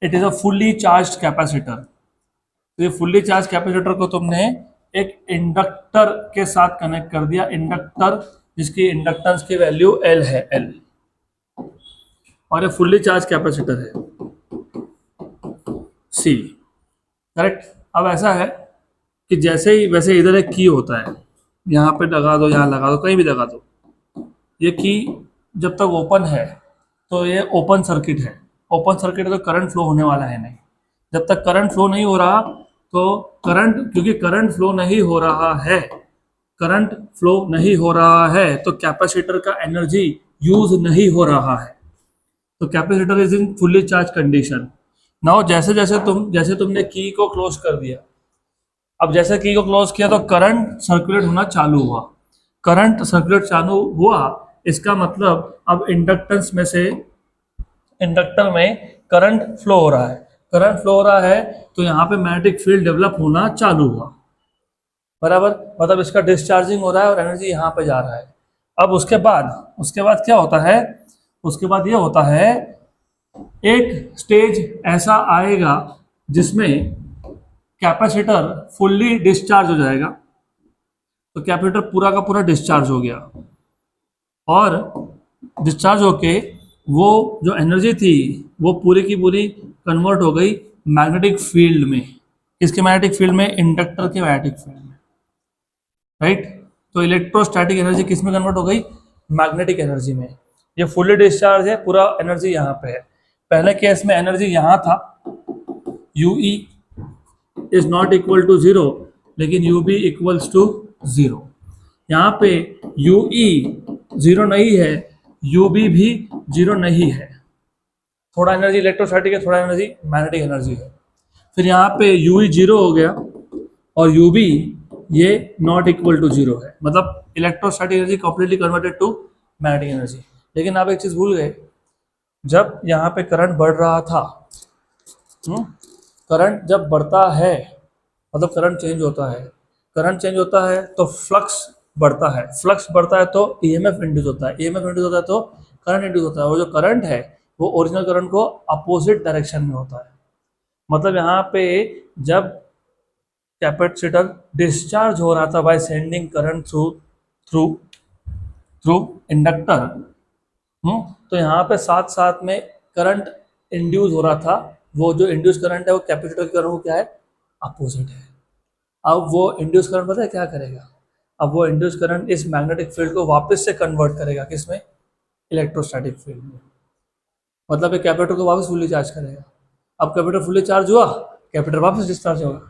it is a fully charge capacitor. तो ये फुल्ली चार्ज कैपेसिटर को तुमने एक इंडक्टर के साथ कनेक्ट कर दिया, इंडक्टर जिसकी इंडक्टेंस की वैल्यू L है, L, और ये फुल्ली चार्ज कैपेसिटर है C, करेक्ट। अब ऐसा है कि जैसे ही वैसे इधर एक की होता है, यहाँ पे लगा दो, यहाँ लगा दो, कहीं भी लगा दो, ये की जब तक ओपन है तो ये ओपन सर्किट है, ओपन सर्किट है तो करंट फ्लो होने वाला है नहीं। जब तक करंट फ्लो नहीं हो रहा तो क्योंकि करंट फ्लो नहीं हो रहा है करंट फ्लो नहीं हो रहा है तो कैपेसिटर का एनर्जी यूज नहीं हो रहा है, तो capacitor is in fully charge condition. Now जैसे तुमने की को क्लोज कर दिया, अब जैसे की को क्लोज किया तो करंट सर्कुलेट होना चालू हुआ। करंट सर्कुलेट चालू हुआ, इसका मतलब अब इंडक्टेंस में से इंडक्टर में करंट फ्लो हो रहा है। करंट फ्लो हो रहा है तो यहाँ पे मैग्नेटिक फील्ड डेवलप होना चालू हुआ, बराबर। मतलब इसका डिस्चार्जिंग हो रहा है और एनर्जी यहाँ पे जा रहा है। अब उसके बाद क्या होता है, उसके बाद ये होता है एक स्टेज ऐसा आएगा जिसमें कैपेसिटर फुल्ली डिस्चार्ज हो जाएगा। तो कैपेसिटर पूरा का पूरा डिस्चार्ज हो गया और डिस्चार्ज होके वो जो एनर्जी थी वो पूरी की पूरी कन्वर्ट हो गई मैग्नेटिक फील्ड में। किसके मैग्नेटिक फील्ड में? इंडक्टर के मैग्नेटिक फील्ड में, राइट। तो इलेक्ट्रोस्टैटिक एनर्जी किस में कन्वर्ट हो गई? मैग्नेटिक एनर्जी में। ये फुल्ली डिस्चार्ज है, पूरा एनर्जी यहाँ पे है। पहले केस में एनर्जी यहाँ था, U E is not equal to zero, लेकिन U B equals to zero. यहाँ पे यू ई जीरो नहीं है, यू बी भी जीरो नहीं है। थोड़ा एनर्जी इलेक्ट्रोस्टैटिक है, थोड़ा एनर्जी मैग्नेटिक एनर्जी है। फिर यहाँ पे यू ई जीरो हो गया और यू बी ये नॉट इक्वल टू जीरो है, मतलब electrostatic energy completely converted to magnetic energy. लेकिन आप एक चीज भूल गए, जब यहाँ पे करंट बढ़ रहा था, करंट जब बढ़ता है मतलब करंट चेंज होता है, करंट चेंज होता है तो फ्लक्स बढ़ता है, फ्लक्स बढ़ता है तो ईएमएफ इंड्यूस होता है, ईएमएफ इंड्यूस होता है तो करंट इंड्यूस होता है। और जो करंट है वो ओरिजिनल करंट को अपोजिट डायरेक्शन में होता है। मतलब यहाँ पे जब कैपेसिटर डिस्चार्ज हो रहा था by sending current through through through inductor, तो यहाँ पे साथ साथ में करंट इंड्यूस हो रहा था। वो जो इंड्यूस करंट है वो कैपेसिटर की करंट को क्या है? अपोजिट है। अब वो इंड्यूस करंट पता है क्या करेगा? अब वो इंड्यूस करंट इस मैग्नेटिक फील्ड को वापस से कन्वर्ट करेगा किसमें? इलेक्ट्रोस्टैटिक फील्ड में। मतलब ये कैपेसिटर को वापस फुल्ली चार्ज करेगा। अब कैपेसिटर फुल्ली चार्ज हुआ, कैपेसिटर वापस डिस्चार्ज होगा,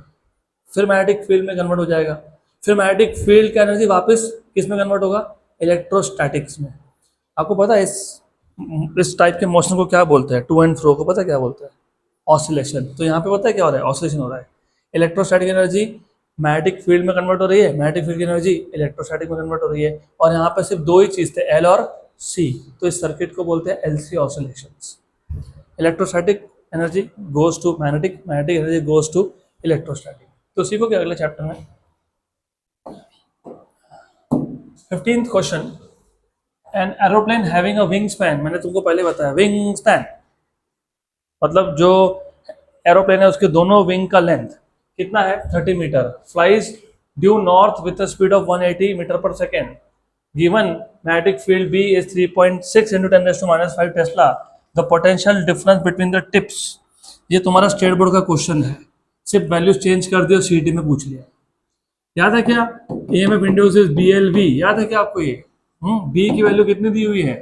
फिर मैग्नेटिक फील्ड में कन्वर्ट हो जाएगा। फिर मैग्नेटिक फील्ड का एनर्जी वापस किस में कन्वर्ट होगा? इलेक्ट्रोस्टैटिक्स में। आपको पता है इस टाइप के मोशन को क्या बोलते हैं? टू एंड फ्रो को पता है क्या बोलते हैं? ऑसिलेशन। तो यहाँ पे पता है क्या हो रहा है? ऑसिलेशन हो रहा है। इलेक्ट्रोस्टैटिक एनर्जी मैग्नेटिक फील्ड में कन्वर्ट हो रही है, मैग्नेटिक फील्ड की एनर्जी इलेक्ट्रोस्टैटिक में कन्वर्ट हो रही है। और यहाँ पे सिर्फ दो ही चीज थे, एल और सी। तो इस सर्किट को बोलते हैं LC oscillations. Electrostatic energy goes to magnetic, magnetic energy goes to electrostatic. तो सीखो क्या अगले चैप्टर में। 15th question, an aeroplane having a wing span. मैंने तुमको पहले बताया विंग स्पैन मतलब जो एरोप्लेन है उसके दोनों विंग का लेंथ कितना है? 30 metre. Flies due north with the speed of 180 metre per second. Given magnetic field B is 3.6 into 10⁻⁵ tesla, the potential difference between the tips. ये तुम्हारा स्टेट बोर्ड का क्वेश्चन है, सिर्फ वैल्यूज चेंज कर दियो, सीटी में पूछ लिया। याद है क्या? EMF induce is BLV। याद है क्या आपको ये? B की वैल्यू कितनी दी हुई है?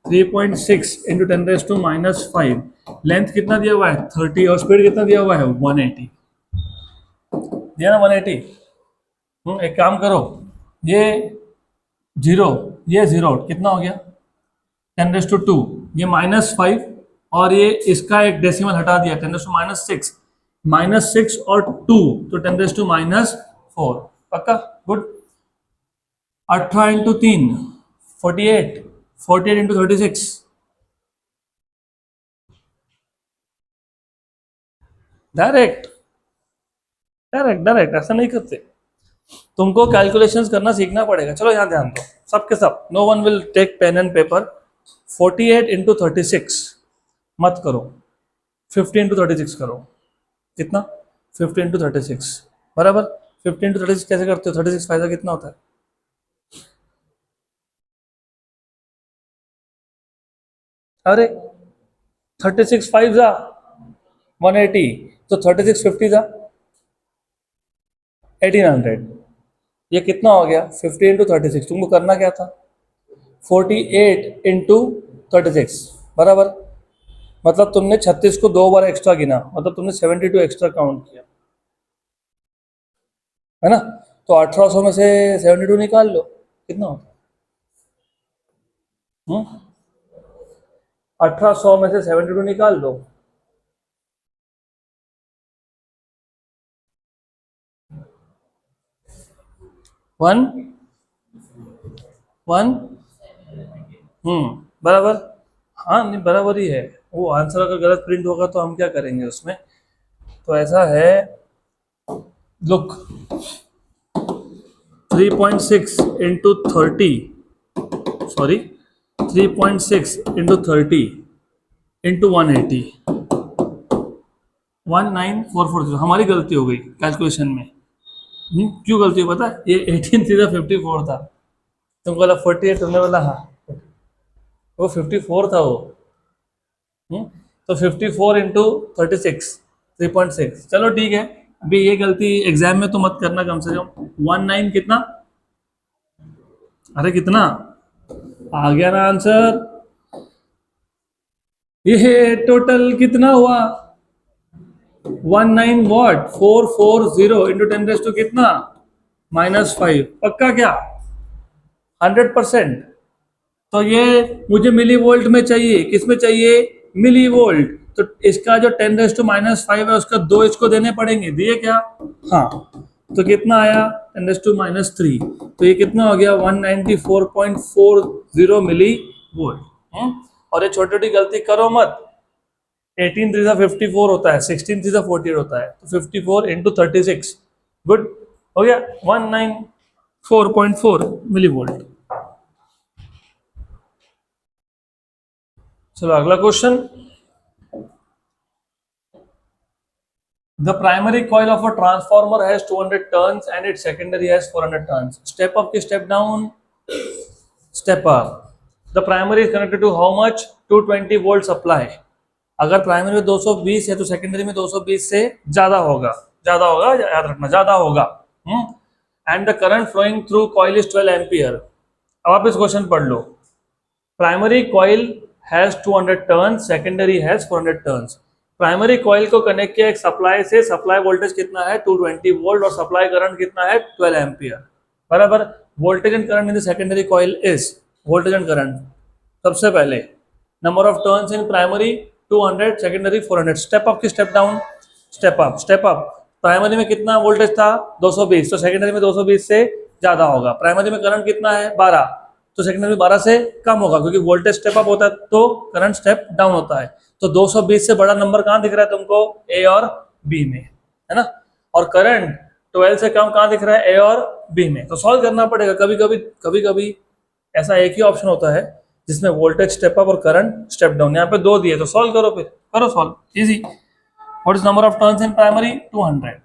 3.6 into 10⁻⁵। लेंथ कितना दिया हुआ है? 30। और स्पीड कितना दिया हुआ है? 180 दिया ना, 180। एक काम करो, ये जीरो, ये जीरो, कितना हो गया? 10⁻²। ये -5 और ये इसका एक डेसिमल हटा दिया, 10⁻⁶। -6 और 2 तो 10⁻⁴। पक्का? Good. 18 into 3 48, 48 into 36 direct direct direct, ऐसा नहीं करते। तुमको कैलकुलेशंस करना सीखना पड़ेगा। चलो यहाँ ध्यान दो सबके सब, no one will take pen and paper. 48 into 36 मत करो, 50 इंटू 36 करो। कितना? 50 इंटू 36 बराबर। 50 इंटू 36 कैसे करते हो? 36 फायदा कितना होता है? अरे 36 5 जा 180, तो 36 50 जा 1800। ये कितना हो गया? 50 इंटू 36। तुमको करना क्या था? 48 इंटू 36 बराबर। मतलब तुमने 36 को 2 बार एक्स्ट्रा गिना, मतलब तुमने 72 एक्स्ट्रा काउंट किया, है ना? तो 1800 में से 72 निकाल लो, कितना होता है? 1800 में से 72 निकाल लो। 1 1 बराबर। हाँ नहीं बराबर ही है। वो आंसर अगर गलत प्रिंट होगा तो हम क्या करेंगे उसमें। तो ऐसा है, look 3.6 into 30, sorry 3.6 into 30 into 180, 19440। हमारी गलती हो गई कैलकुलेशन में। क्यों गलती हो पता है? ये 18 थी 54 था, तुमको बोला 48, तुमने बोला हाँ, वो 54 था वो। तो 54 इंटू 36, 3.6। चलो ठीक है, अभी ये गलती एग्जाम में तो मत करना कम से कम। 19 कितना, अरे कितना आ गया ना आंसर। ये टोटल कितना हुआ, 19 वॉट 440 इंटू 10 टू कितना, -5। पक्का क्या, 100%। तो ये मुझे मिली वोल्ट में चाहिए, किस में चाहिए, मिली वोल्ट। तो इसका जो 10⁻⁵ है उसका 2 इसको देने पड़ेंगे, दिए क्या, हाँ। तो कितना आया 10⁻³ तो ये कितना हो गया 194.40 मिली वोल्ट। और ये छोटी छोटी गलती करो मत। 18 3 54 होता है, 16 3 48 होता है, तो 54 इंटू 36, गुड हो गया 194.4 मिली वोल्ट। चलो अगला question. The primary coil of a transformer has 200 turns and its secondary has 400 turns. Step up ki step down? Step up. The primary is connected to how much? 220 volt supply. अगर primary में 220 है तो secondary में 220 से ज्यादा होगा, ज्यादा होगा, याद रखना ज्यादा होगा। And the current flowing through coil is 12 ampere. अब आप इस क्वेश्चन पढ़ लो। Primary coil has 200 turns, secondary has 400 turns. Primary coil को कनेक्ट किया एक सप्लाई से, सप्लाई वोल्टेज कितना है 220 वोल्ट और सप्लाई करंट कितना है 12 एम्पियर, बराबर। Voltage and current in the secondary coil is, voltage and current सबसे पहले, number of turns in primary 200, secondary 400। Step up की step down? Step up. Step up, primary में कितना वोल्टेज था 220, तो सेकेंडरी में 220 से ज्यादा होगा। प्राइमरी में करंट कितना है 12, तो सेकेंडरी में 12 से कम होगा, क्योंकि वोल्टेज स्टेप अप होता है तो करंट स्टेप डाउन होता है। तो 220 से बड़ा नंबर कहाँ दिख रहा है तुमको, ए और बी में, है ना। और करंट 12 से कम कहाँ दिख रहा है, ए और बी में। तो सॉल्व करना पड़ेगा। कभी कभी ऐसा एक ही ऑप्शन होता है जिसमें वोल्टेज स्टेप अप और करंट स्टेप डाउन। यहाँ पे 2 दिए तो सॉल्व करो, फिर करो solve, easy. What is number of turns in primary 200,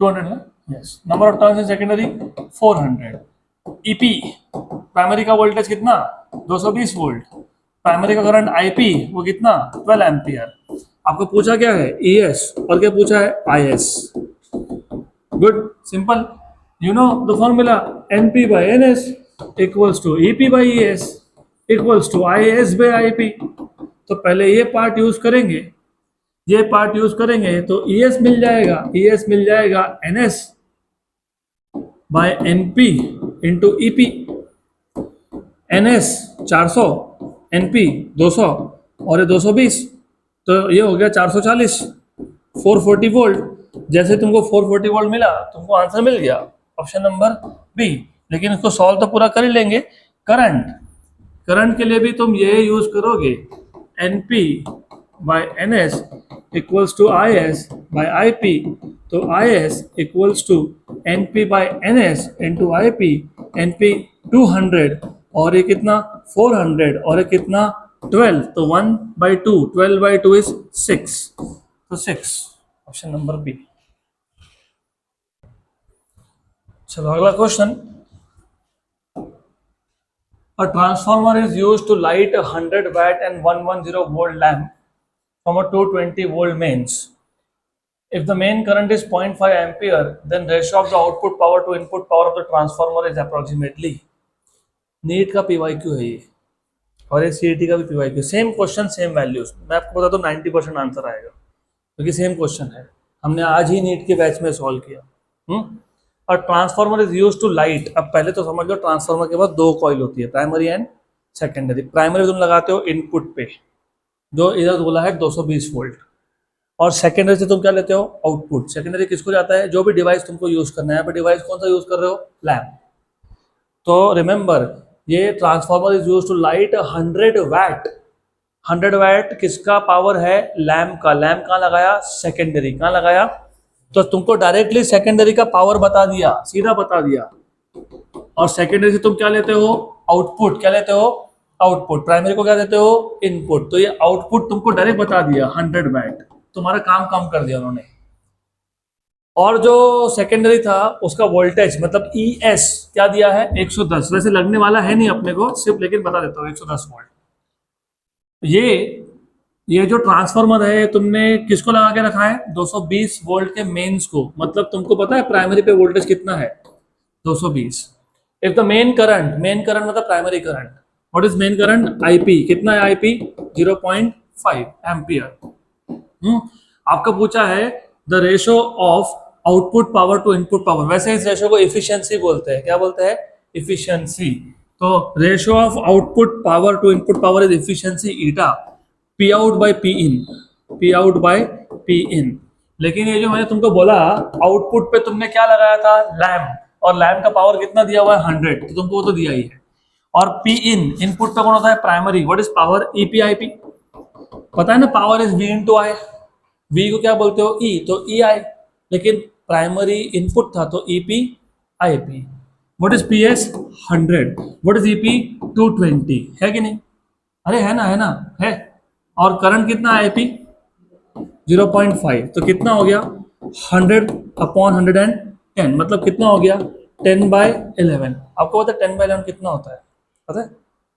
200 ना, yes. Number of turns in secondary 400। EP, primary का वोल्टेज कितना 220 वोल्ट, प्राइमरी का करंट आईपी वो कितना 12 एम्पियर। आपको पूछा क्या है ईएस और क्या पूछा है IS. Good, simple. You know the formula, NP by NS equals to EP by ES equals to IS by IP. तो पहले ये पार्ट यूज करेंगे, ये पार्ट यूज करेंगे तो ईएस मिल जाएगा, ईएस मिल जाएगा NS by NP into EP. NS 400, NP 200 और ये 220, तो ये हो गया 440, 440 वोल्ट। जैसे तुमको 440 वोल्ट मिला, तुमको आंसर मिल गया ऑप्शन नंबर बी। लेकिन इसको सॉल्व तो पूरा कर ही लेंगे। करंट, करंट के लिए भी तुम ये यूज करोगे, NP by NS equals to IS by IP. तो IS equals to NP by NS into IP. NP 200 और ये कितना 400 और ये कितना 12, तो 1/2, 12/2 इज 6, तो 6 ऑप्शन नंबर बी। चलो अगला question. A transformer is used to light a 100 watt and 110 volt lamp from a 220 volt mains. If the main current is 0.5 ampere, then ratio of the output power to input power of the transformer is approximately. NEET का PYQ है ये, और ये CET का भी PYQ. Same question same values. मैं आपको बता दूं 90% आंसर आएगा, क्योंकि सेम क्वेश्चन है, हमने आज ही नीट के बैच में सॉल्व किया। और transformer is use to light. अब पहले तो समझ लो ट्रांसफार्मर के पास दो कॉइल होती है, प्राइमरी एंड सेकेंडरी। प्राइमरी तुम लगाते हो इनपुट पे, जो इधर बोला है 220 वोल्ट, और सेकेंडरी से तुम क्या लेते हो, आउटपुट। सेकेंडरी किसको जाता है, जो भी डिवाइस तुमको यूज करना है। यहाँ पे डिवाइस कौन सा यूज कर रहे हो, लैम्प। तो रिमेंबर, ये transformer is use to light 100 watt. 100 watt किसका पावर है, लैम्प का। लैम्प कहाँ लगाया, सेकेंडरी। कहाँ लगाया, तो तुमको डायरेक्टली सेकेंडरी का पावर बता दिया, सीधा बता दिया। और सेकेंडरी से तुम क्या लेते हो, आउटपुट। क्या लेते हो, आउटपुट। प्राइमरी को क्या देते हो, इनपुट। तो ये आउटपुट तुमको डायरेक्ट बता दिया 100 वैट, तुम्हारा काम कम कर दिया उन्होंने। और जो सेकेंडरी था उसका वोल्टेज मतलब ई एस क्या दिया है, 110। वैसे लगने वाला है नहीं अपने को सिर्फ, लेकिन बता देता हूँ 110 वोल्ट। ये जो ट्रांसफार्मर है तुमने किसको लगा के रखा है, 220 वोल्ट के मेंस को। मतलब तुमको पता है प्राइमरी पे वोल्टेज कितना है, 220। इफ द मेन करंट मतलब primary current, what is main current, IP. कितना है आईपी, 0.5 एम्पियर। आपका पूछा है the ratio of output power to input power. वैसे इस रेशो को इफिशियंसी बोलते हैं। क्या बोलते हैं, इफिशियंसी। तो ratio of output power to input power is efficiency eta, P out by P in, P out by P in. लेकिन ये जो मैंने तुमको बोला, आउटपुट पे तुमने क्या लगाया था, लैम्प, और लैम्प का पावर कितना दिया हुआ है, 100, तो तुमको वो तो दिया ही है। और पी इन, इनपुट पे कौन होता है, primary. What is power, EPIP. पता है ना, power is V into I. V को क्या बोलते हो, ई, तो ई आई। लेकिन प्राइमरी इनपुट था तो EP I P. What is P S, 100। What is EP, 220। है कि नहीं, अरे है ना, है ना, है। और करंट कितना है आईपी, 0.5। तो कितना हो गया, 100/110, मतलब कितना हो गया, 10/11। आपको पता है 10/11 कितना होता है, पता है,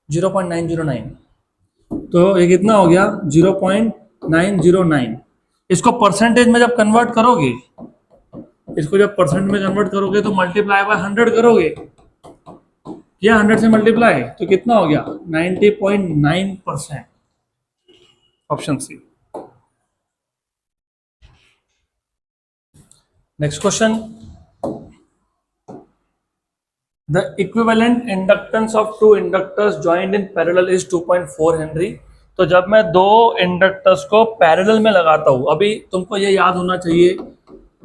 0.909। तो ये कितना हो गया, 0.909। इसको परसेंटेज में जब कन्वर्ट करोगे, इसको जब परसेंट में कन्वर्ट करोगे तो मल्टीप्लाई बाय 100 करोगे, या 100 से मल्टीप्लाई, तो कितना हो गया, 90.9%। Option C. Next question, the equivalent inductance of two inductors joined in parallel is 2.4 henry. तो जब मैं दो इंडक्टर्स को पैरेलल में लगाता हूं, अभी तुमको ये याद होना चाहिए,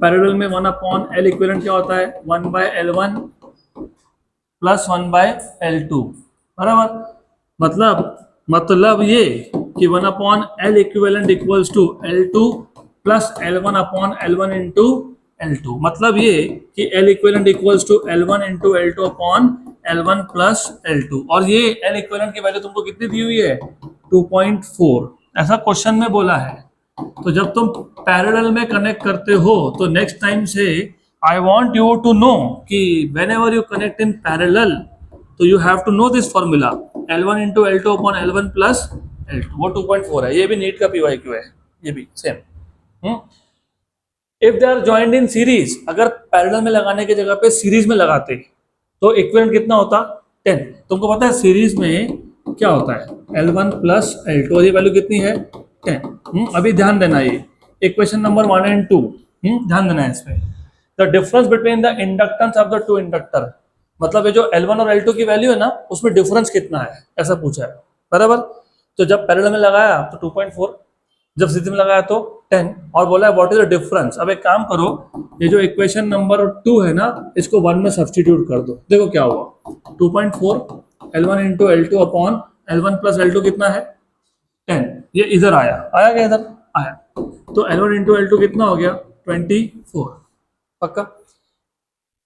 पैरेलल में 1/L इक्विवेलेंट क्या होता है, 1/L1 प्लस 1/L2, बराबर। मतलब ये कि 1/L equivalent equals to L2 plus L1/L1 into L2। मतलब ये कि L equivalent equals to L1 into L2 upon L1 plus L2। और ये L इक्विवेलेंट की वैल्यू तुमको कितनी दी हुई है, 2.4। ऐसा क्वेश्चन में बोला है। तो जब तुम पैरेलल में कनेक्ट करते हो तो नेक्स्ट टाइम से I want you to know कि whenever you connect in parallel, तो you have to know this formula, L1 into L2 upon L1 plus L2। वो 2.4 है। ये भी नीट का PYQ है, ये भी same. If they are joined in series, अगर पैरेलल में लगाने की जगह पे सीरीज में लगाते तो इक्विवेलेंट कितना होता, 10। तुमको पता है सीरीज में क्या होता है, L1 प्लस L2, और ये वैल्यू कितनी है, 10। अभी ध्यान देना, ये इक्वेशन नंबर 1 एंड 2, ध्यान देना है इस पे। The difference between the inductance of the to inductor, मतलब ये जो L1 और L2 की वैल्यू है ना, उसमें डिफरेंस कितना है, ऐसा पूछा है, बराबर। तो जब पैरेलल में लगाया तो 2.4, जब सीरीज में लगाया तो 10, और बोला है व्हाट इज द डिफरेंस। अब एक काम करो, ये जो इक्वेशन नंबर 2 है ना, इसको 1 में सब्सटीट्यूट कर दो, देखो क्या हुआ, 2.4 L1 into L2 upon L1 plus L2 कितना है, 10। ये इधर आया, आया क्या, इधर आया। तो L1 इंटू L2 कितना हो गया, 24, पक्का।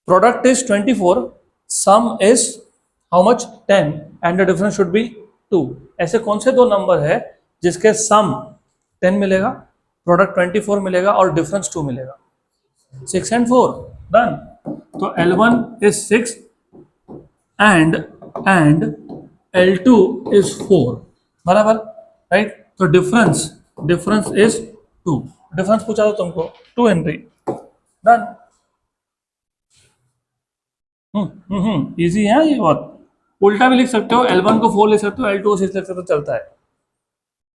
Product is 24, some is how much, 10, and the difference should be 2। ऐसे कौन से दो नंबर है जिसके सम 10 मिलेगा, प्रोडक्ट 24 मिलेगा और डिफरेंस 2 मिलेगा, 6 and 4, डन। तो L1 is 6 and L2 is 4, बराबर, राइट। तो डिफरेंस इज 2। डिफरेंस पूछा तो तुमको 2 हेनरी, डन। इजी है ये बहुत। उल्टा भी लिख सकते हो, L1 को 4 लिख सकते हो, L2 को 6 लिख सकते हो, चलता है।